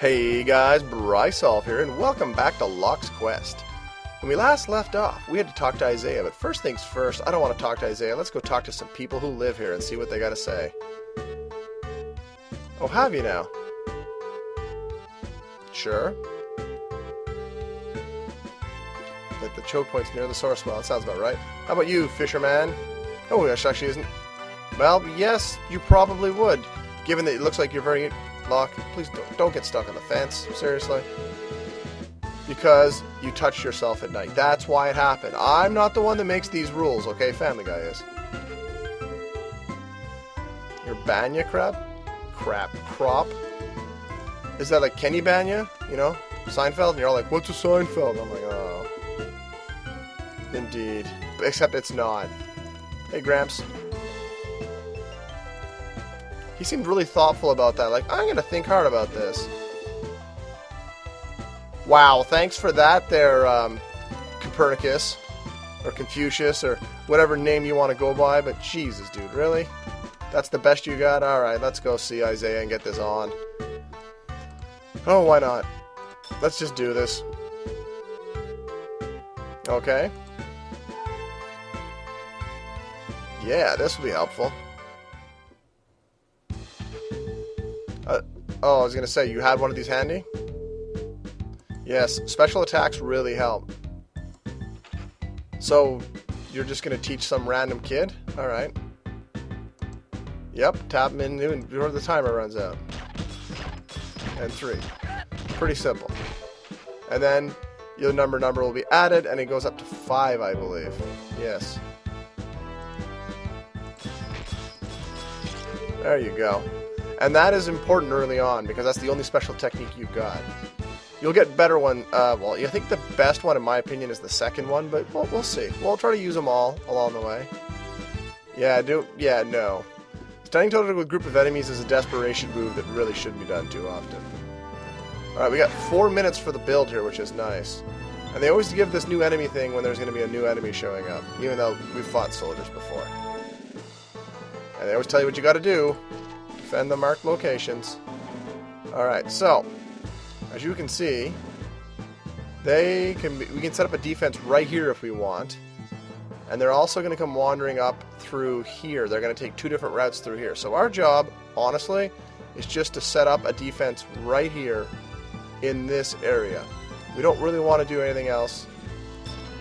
Hey guys, Brysolf here, and welcome back to Locke's Quest. When we last left off, we had to talk to Isaiah, but first things first, I don't want to talk to Isaiah. Let's go talk to some people who live here and see what they got to say. Oh, have you now? Sure. That the choke point's near the source well, that sounds about right. How about you, fisherman? Oh, that actually isn't. Well, yes, you probably would, given that it looks like you're very... Locke, please don't get stuck on the fence, seriously. Because you touched yourself at night. That's why it happened. I'm not the one that makes these rules, okay? Family Guy is. Your Banya crab? Crop? Is that like Kenny Banya? You know? Seinfeld? And you're all like, what's a Seinfeld? I'm like, oh. Indeed. Except it's not. Hey, Gramps. He seemed really thoughtful about that. Like, I'm going to think hard about this. Wow, thanks for that there, Copernicus. Or Confucius, or whatever name you want to go by. But Jesus, dude, really? That's the best you got? Alright, let's go see Isaiah and get this on. Oh, why not? Let's just do this. Okay. Yeah, this will be helpful. Oh, I was going to say, you had one of these handy? Yes, special attacks really help. So, you're just going to teach some random kid? Alright. Yep, tap them in before the timer runs out. And 3. Pretty simple. And then, your number will be added, and it goes up to 5, I believe. Yes. There you go. And that is important early on, because that's the only special technique you've got. You'll get better one, well, I think the best one, in my opinion, is the second one, but we'll see. We'll try to use them all along the way. Yeah, no. Standing toe to a group of enemies is a desperation move that really shouldn't be done too often. Alright, we got 4 minutes for the build here, which is nice. And they always give this new enemy thing when there's going to be a new enemy showing up, even though we've fought soldiers before. And they always tell you what you got to do. Defend the marked locations. Alright, so, as you can see, we can set up a defense right here if we want. And they're also going to come wandering up through here. They're going to take 2 different routes through here. So our job, honestly, is just to set up a defense right here in this area. We don't really want to do anything else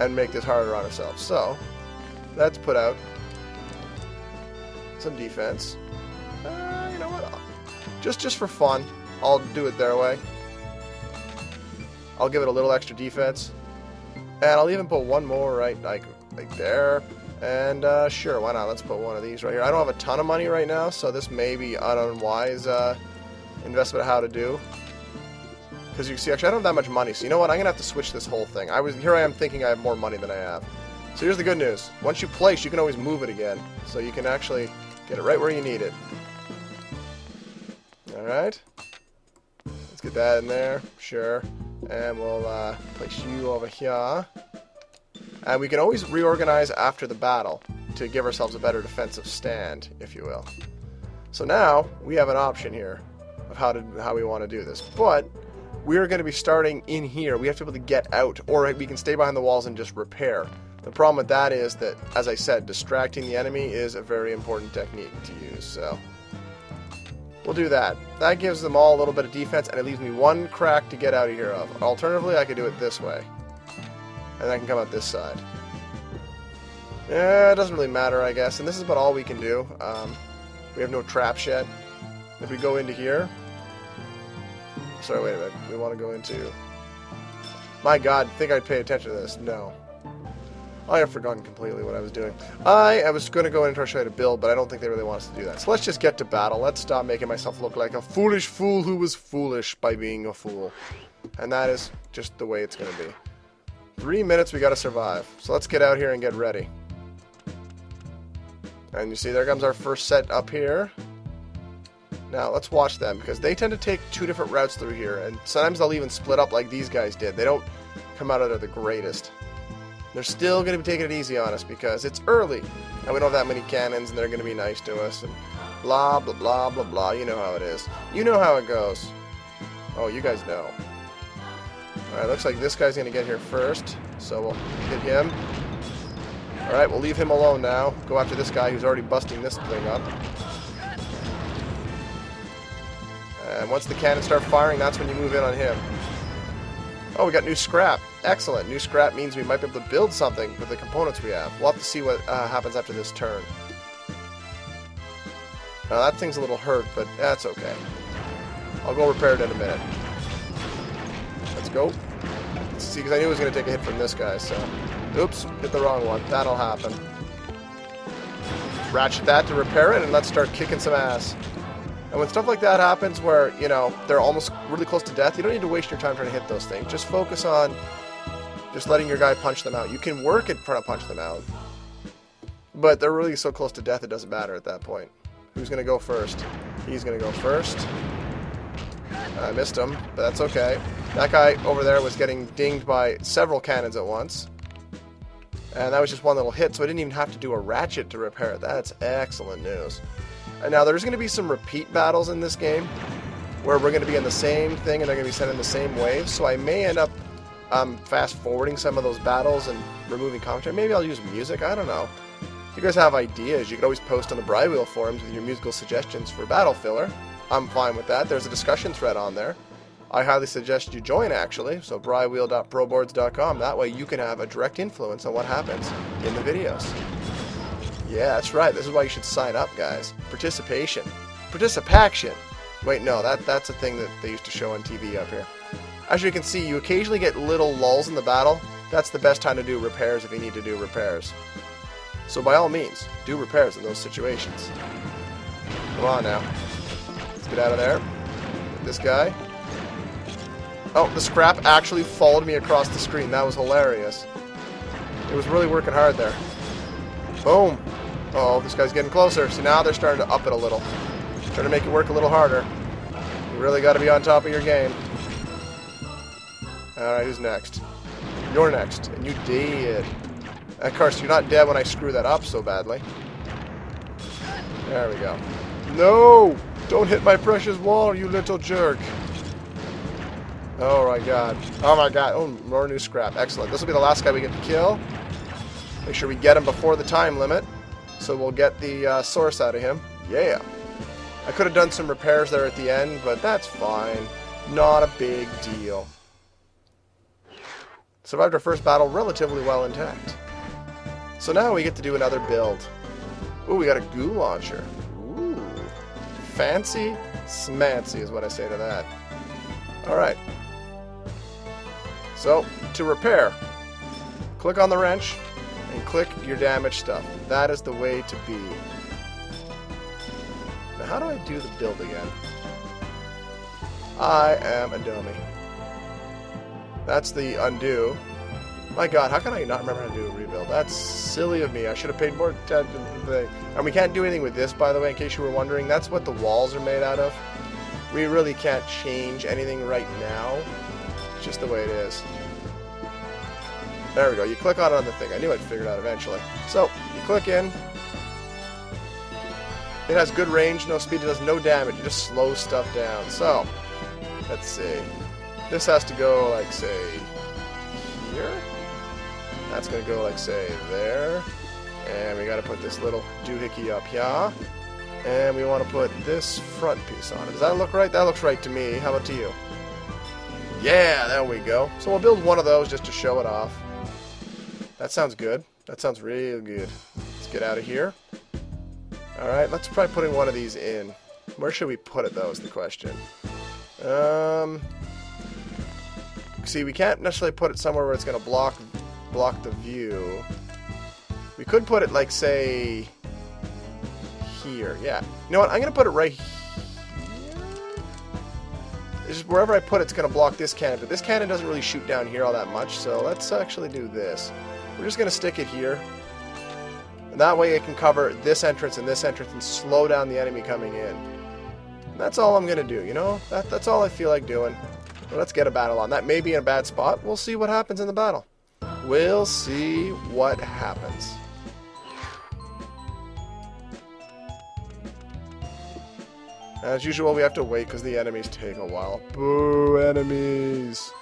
and make this harder on ourselves. So, let's put out some defense. You know what? Just for fun, I'll do it their way. I'll give it a little extra defense. And I'll even put one more right like there. And sure, why not? Let's put one of these right here. I don't have a ton of money right now, so this may be an unwise investment of how to do. Because you see, actually, I don't have that much money. So you know what? I'm going to have to switch this whole thing. Here I am thinking I have more money than I have. So here's the good news. Once you place, you can always move it again. So you can actually get it right where you need it. Alright. Let's get that in there. Sure. And we'll place you over here. And we can always reorganize after the battle to give ourselves a better defensive stand, if you will. So now we have an option here of how we want to do this. But we're going to be starting in here. We have to be able to get out, or we can stay behind the walls and just repair. The problem with that is that, as I said, distracting the enemy is a very important technique to use, so we'll do that. That gives them all a little bit of defense, and it leaves me one crack to get out of here of. Alternatively, I could do it this way, and I can come out this side. Yeah, it doesn't really matter, I guess, and this is about all we can do. We have no traps yet. If we go into here... Sorry, wait a minute. We want to go into... My God, think I'd pay attention to this? No. I have forgotten completely what I was doing. I was going to go in and try to build, but I don't think they really want us to do that. So let's just get to battle. Let's stop making myself look like a foolish fool who was foolish by being a fool. And that is just the way it's going to be. 3 minutes, we got to survive. So let's get out here and get ready. And you see, there comes our first set up here. Now, let's watch them, because they tend to take 2 different routes through here. And sometimes they'll even split up like these guys did. They don't come out of the greatest. They're still going to be taking it easy on us because it's early, and we don't have that many cannons, and they're going to be nice to us, and blah, blah, blah, blah, blah. You know how it is. You know how it goes. Oh, you guys know. Alright, looks like this guy's going to get here first. So we'll hit him. Alright, we'll leave him alone now. Go after this guy who's already busting this thing up. And once the cannons start firing, that's when you move in on him. Oh, we got new scrap. Excellent. New scrap means we might be able to build something with the components we have. We'll have to see what happens after this turn. Now, that thing's a little hurt, but that's okay. I'll go repair it in a minute. Let's go. Let's see, because I knew it was going to take a hit from this guy, so... Oops, hit the wrong one. That'll happen. Ratchet that to repair it, and let's start kicking some ass. And when stuff like that happens where, you know, they're almost really close to death, you don't need to waste your time trying to hit those things. Just focus on just letting your guy punch them out. You can work at trying to punch them out. But they're really so close to death it doesn't matter at that point. Who's going to go first? He's going to go first. I missed him, but that's okay. That guy over there was getting dinged by several cannons at once. And that was just one little hit, so I didn't even have to do a ratchet to repair it. That's excellent news. And now there's going to be some repeat battles in this game where we're going to be in the same thing and they're going to be sent in the same waves. So I may end up fast forwarding some of those battles and removing commentary. Maybe I'll use music. I don't know. If you guys have ideas, you can always post on the Brywheel forums with your musical suggestions for battle filler. I'm fine with that. There's a discussion thread on there. I highly suggest you join, actually. So brywheel.proboards.com. That way you can have a direct influence on what happens in the videos. Yeah, that's right. This is why you should sign up, guys. Participation. Participaction. Wait, no, that's a thing that they used to show on TV up here. As you can see, you occasionally get little lulls in the battle. That's the best time to do repairs if you need to do repairs. So by all means, do repairs in those situations. Come on now. Let's get out of there. Get this guy. Oh, the scrap actually followed me across the screen. That was hilarious. It was really working hard there. Boom. Oh, this guy's getting closer. So now they're starting to up it a little. Trying to make it work a little harder. You really got to be on top of your game. Alright, who's next? You're next. And you did. Of course, you're not dead when I screw that up so badly. There we go. No! Don't hit my precious wall, you little jerk. Oh my god. Oh my god. Oh, more new scrap. Excellent. This will be the last guy we get to kill. Make sure we get him before the time limit. So we'll get the source out of him. Yeah. I could have done some repairs there at the end, but that's fine. Not a big deal. Survived our first battle relatively well intact. So now we get to do another build. Ooh, we got a goo launcher. Ooh. Fancy smancy is what I say to that. Alright. So, to repair, click on the wrench and click your damaged stuff. That is the way to be. Now, how do I do the build again? I am a dummy. That's the undo. My god, how can I not remember how to do a rebuild? That's silly of me. I should have paid more attention to the thing. And we can't do anything with this, by the way, in case you were wondering. That's what the walls are made out of. We really can't change anything right now. It's just the way it is. There we go. You click on it on the thing. I knew I'd figure it out eventually. So, you click in. It has good range, no speed, it does no damage. It just slows stuff down. So, let's see. This has to go, like, say, here. That's going to go, like, say, there. And we got to put this little doohickey up here. And we want to put this front piece on it. Does that look right? That looks right to me. How about to you? Yeah, there we go. So we'll build one of those just to show it off. That sounds good. That sounds real good. Let's get out of here. Alright, let's try putting one of these in. Where should we put it, though, is the question. See, we can't necessarily put it somewhere where it's going to block the view. We could put it, like, say, here. Yeah. You know what? I'm going to put it right here. It's just wherever I put it, it's going to block this cannon. But this cannon doesn't really shoot down here all that much, so let's actually do this. We're just going to stick it here. And that way it can cover this entrance and slow down the enemy coming in. And that's all I'm going to do, you know? That's all I feel like doing. But let's get a battle on. That may be in a bad spot. We'll see what happens in the battle. We'll see what happens. As usual, we have to wait because the enemies take a while. Boo, enemies!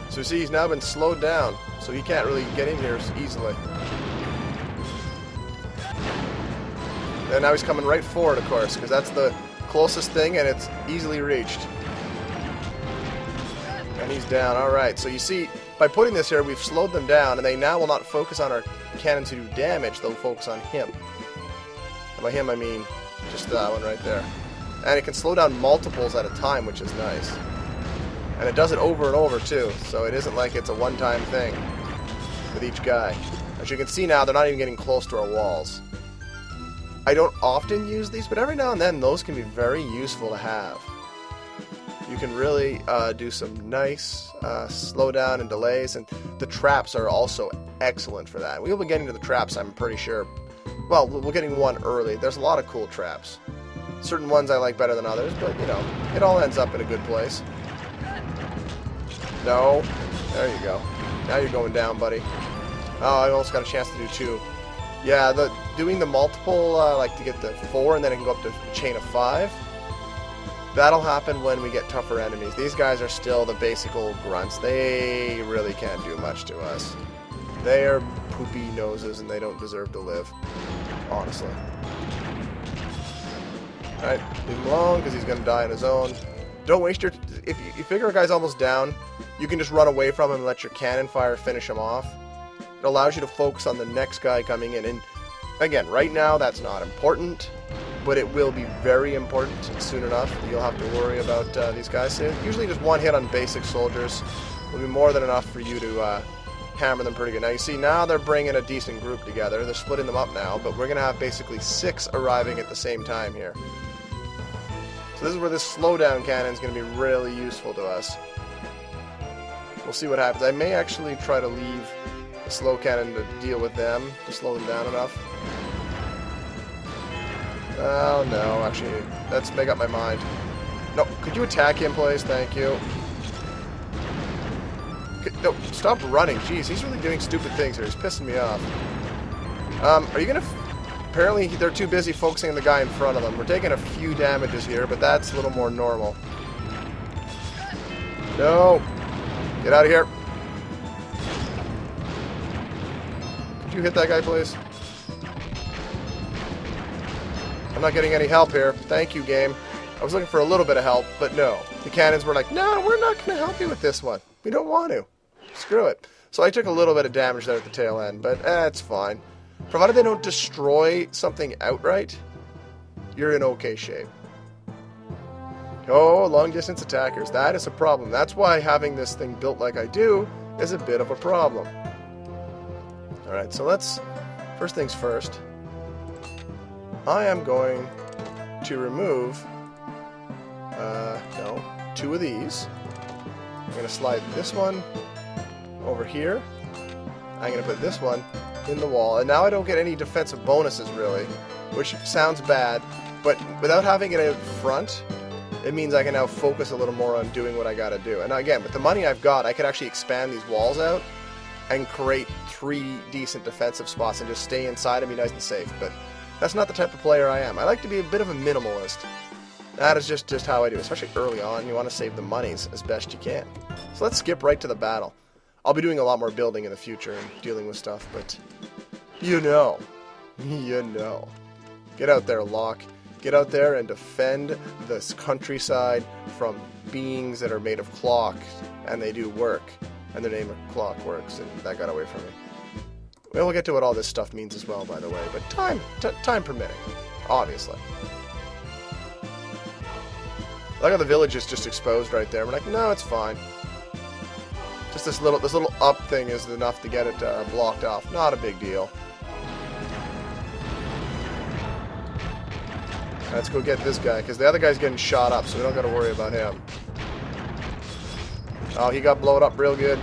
So you see, he's now been slowed down, so he can't really get in here easily. And now he's coming right forward, of course, because that's the closest thing, and it's easily reached. And he's down. Alright, so you see, by putting this here, we've slowed them down, and they now will not focus on our cannon to do damage, they'll focus on him. And by him, I mean just that one right there. And it can slow down multiples at a time, which is nice. And it does it over and over, too, so it isn't like it's a one-time thing with each guy. As you can see now, they're not even getting close to our walls. I don't often use these, but every now and then, those can be very useful to have. You can really do some nice slowdown and delays, and the traps are also excellent for that. We'll be getting to the traps, I'm pretty sure. Well, we're getting one early. There's a lot of cool traps. Certain ones I like better than others, but, you know, it all ends up in a good place. No. There you go. Now you're going down, buddy. Oh, I almost got a chance to do 2. Yeah, doing the multiple, like to get the 4 and then it can go up to a chain of 5. That'll happen when we get tougher enemies. These guys are still the basic old grunts. They really can't do much to us. They are poopy noses and they don't deserve to live. Honestly. Alright, leave him alone because he's going to die on his own. Don't waste your... If you figure a guy's almost down, you can just run away from him and let your cannon fire finish him off. It allows you to focus on the next guy coming in. And again, right now that's not important, but it will be very important soon enough. You'll have to worry about these guys. So usually just one hit on basic soldiers will be more than enough for you to hammer them pretty good. Now you see, now they're bringing a decent group together. They're splitting them up now, but we're going to have basically 6 arriving at the same time here. So this is where this slowdown cannon is going to be really useful to us. We'll see what happens. I may actually try to leave the slow cannon to deal with them, to slow them down enough. Oh no, actually, let's make up my mind. No, could you attack him, please? Thank you. No, stop running. Jeez, he's really doing stupid things here. He's pissing me off. Are you gonna... Apparently, they're too busy focusing on the guy in front of them. We're taking a few damages here, but that's a little more normal. No! Get out of here. Could you hit that guy, please? I'm not getting any help here. Thank you, game. I was looking for a little bit of help, but no. The cannons were like, no, we're not going to help you with this one. We don't want to. Screw it. So I took a little bit of damage there at the tail end, but it's fine. Provided they don't destroy something outright, you're in okay shape. Oh, long-distance attackers. That is a problem. That's why having this thing built like I do is a bit of a problem. Alright, so let's... First things first. I am going to remove... no, 2 of these. I'm going to slide this one over here. I'm going to put this one in the wall. And now I don't get any defensive bonuses, really, which sounds bad. But without having it in front, it means I can now focus a little more on doing what I got to do. And again, with the money I've got, I could actually expand these walls out and create 3 decent defensive spots and just stay inside and be nice and safe. But that's not the type of player I am. I like to be a bit of a minimalist. That is just how I do, especially early on. You want to save the monies as best you can. So let's skip right to the battle. I'll be doing a lot more building in the future and dealing with stuff, but you know. Get out there, Locke. Get out there and defend this countryside from beings that are made of clock, and they do work. And their name of Clockworks, and that got away from me. We'll get to what all this stuff means as well, by the way, but time permitting, obviously. I like how the village is just exposed right there. We're like, no, it's fine. Just this little up thing is enough to get it blocked off. Not a big deal. Let's go get this guy, because the other guy's getting shot up, so we don't got to worry about him. Oh, he got blown up real good.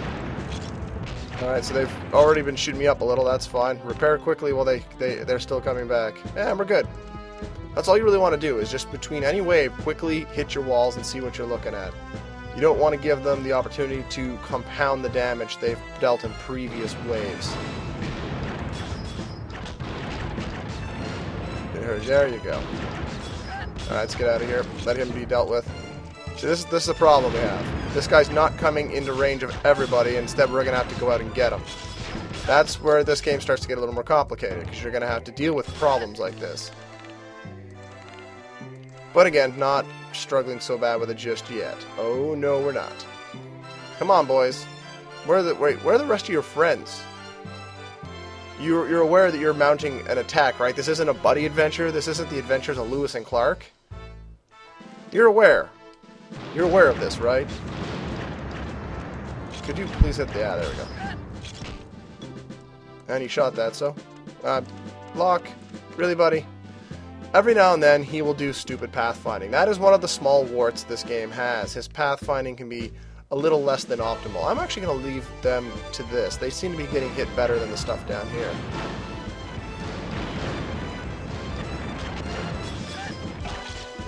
Alright, so they've already been shooting me up a little. That's fine. Repair quickly while they're still coming back. Yeah, we're good. That's all you really want to do is just between any wave, quickly hit your walls and see what you're looking at. You don't want to give them the opportunity to compound the damage they've dealt in previous waves. There you go. Alright, let's get out of here. Let him be dealt with. So this is the problem we have. This guy's not coming into range of everybody. Instead, we're going to have to go out and get him. That's where this game starts to get a little more complicated, because you're going to have to deal with problems like this. But again, not struggling so bad with it just yet. Oh, no, we're not. Come on, boys. Where are the rest of your friends? You're aware that you're mounting an attack, right? This isn't a buddy adventure. This isn't the adventures of Lewis and Clark. You're aware. You're aware of this, right? Could you please hit the... Yeah, there we go. And he shot that, so... Locke. Really, buddy? Every now and then, he will do stupid pathfinding. That is one of the small warts this game has. His pathfinding can be a little less than optimal. I'm actually going to leave them to this. They seem to be getting hit better than the stuff down here.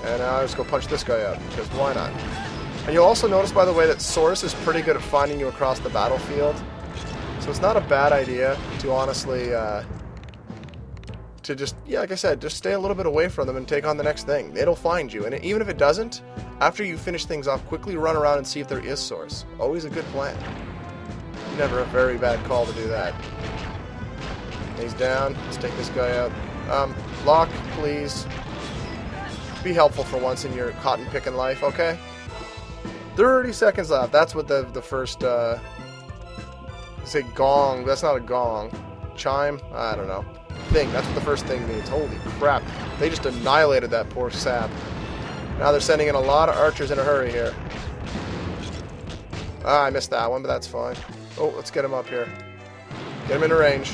And now I'll just go punch this guy out, because why not? And you'll also notice, by the way, that Source is pretty good at finding you across the battlefield. So it's not a bad idea to honestly, to just, yeah, like I said, just stay a little bit away from them and take on the next thing. It'll find you. And even if it doesn't, after you finish things off, quickly run around and see if there is Source. Always a good plan. Never a very bad call to do that. He's down. Let's take this guy out. Locke, please. Be helpful for once in your cotton picking life, okay? 30 seconds left. That's what the first, say gong. That's not a gong. Chime? I don't know. Thing. That's what the first thing means. Holy crap. They just annihilated that poor sap. Now they're sending in a lot of archers in a hurry here. Ah, I missed that one, but that's fine. Oh, let's get him up here. Get him into range.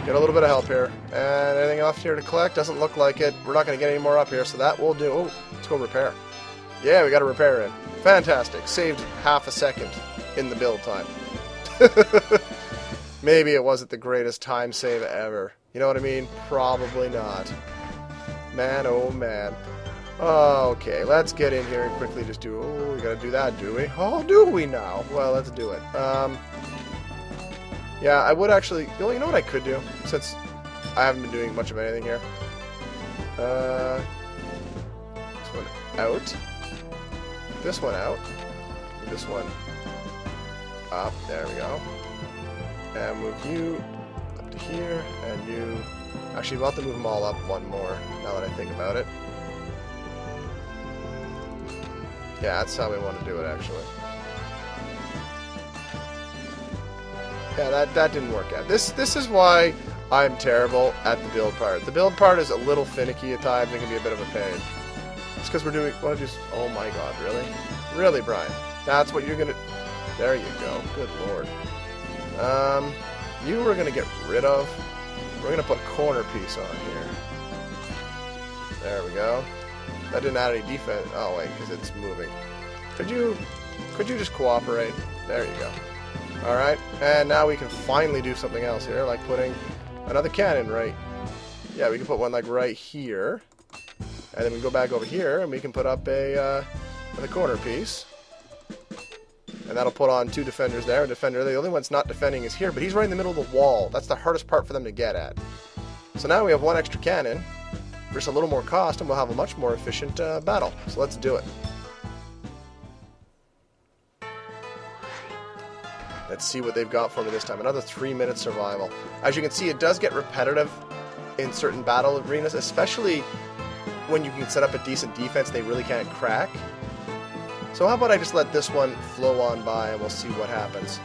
Get a little bit of help here. And anything left here to collect? Doesn't look like it. We're not going to get any more up here, so that will do. Oh, let's go repair. Yeah, we got a repair in. Fantastic. Saved half a second in the build time. Maybe it wasn't the greatest time save ever. You know what I mean? Probably not. Man, oh man. Okay, let's get in here and quickly just do... Oh, we gotta do that, do we? Oh, do we now? Well, let's do it. Yeah, I would actually... You know what I could do? Since I haven't been doing much of anything here. This one out. This one out. This one up. There we go. And move you up to here. And you... Actually, we'll have to move them all up one more, now that I think about it. Yeah, that's how we want to do it, actually. Yeah, that didn't work out. This is why I'm terrible at the build part. The build part is a little finicky at times and can be a bit of a pain. It's because we're doing... What just? Oh my god, really? Really, Brian? That's what you're gonna... There you go. Good lord. You were gonna get rid of... We're gonna put a corner piece on here. There we go. That didn't add any defense. Oh wait, because it's moving. Could you just cooperate? There you go. Alright, and now we can finally do something else here, like putting another cannon right... Yeah, we can put one like right here. And then we go back over here, and we can put up a corner piece. And that'll put on two defenders there. A defender, the only one that's not defending is here, but he's right in the middle of the wall. That's the hardest part for them to get at. So now we have one extra cannon, for just a little more cost, and we'll have a much more efficient battle. So let's do it. Let's see what they've got for me this time. Another 3-minute survival. As you can see, it does get repetitive in certain battle arenas, especially when you can set up a decent defense they really can't crack. So how about I just let this one flow on by and we'll see what happens.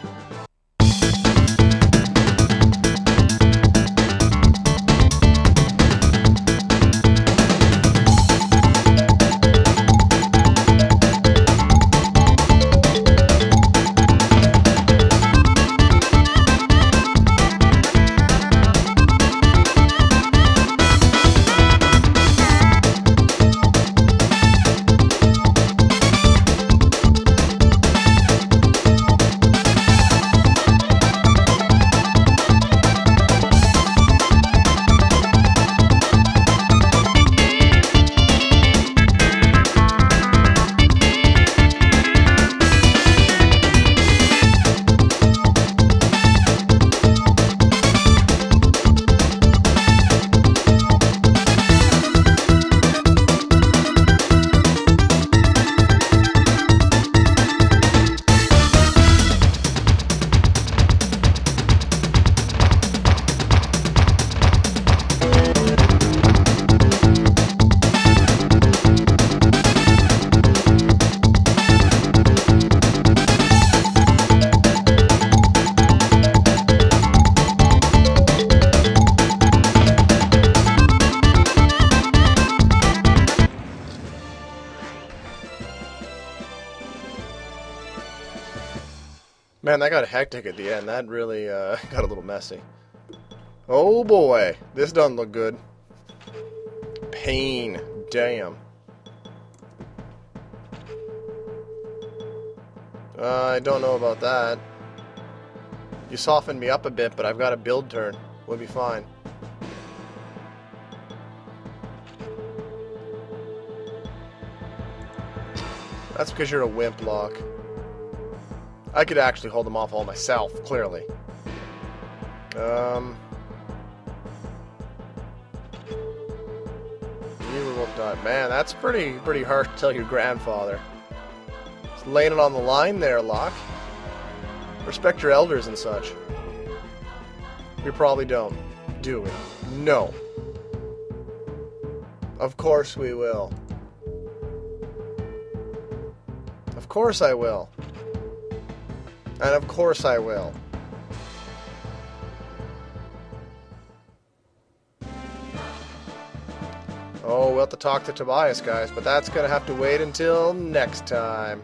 Man, that got hectic at the end. That really got a little messy. Oh boy, this doesn't look good. Pain. Damn. I don't know about that. You softened me up a bit, but I've got a build turn. We'll be fine. That's because you're a wimp, Locke. I could actually hold them off all myself, clearly. You will die. Man, that's pretty harsh to tell your grandfather. Just laying it on the line there, Locke. Respect your elders and such. We probably don't. Do we? No. Of course we will. Of course I will. And of course I will. Oh, we'll have to talk to Tobias, guys, but that's gonna have to wait until next time.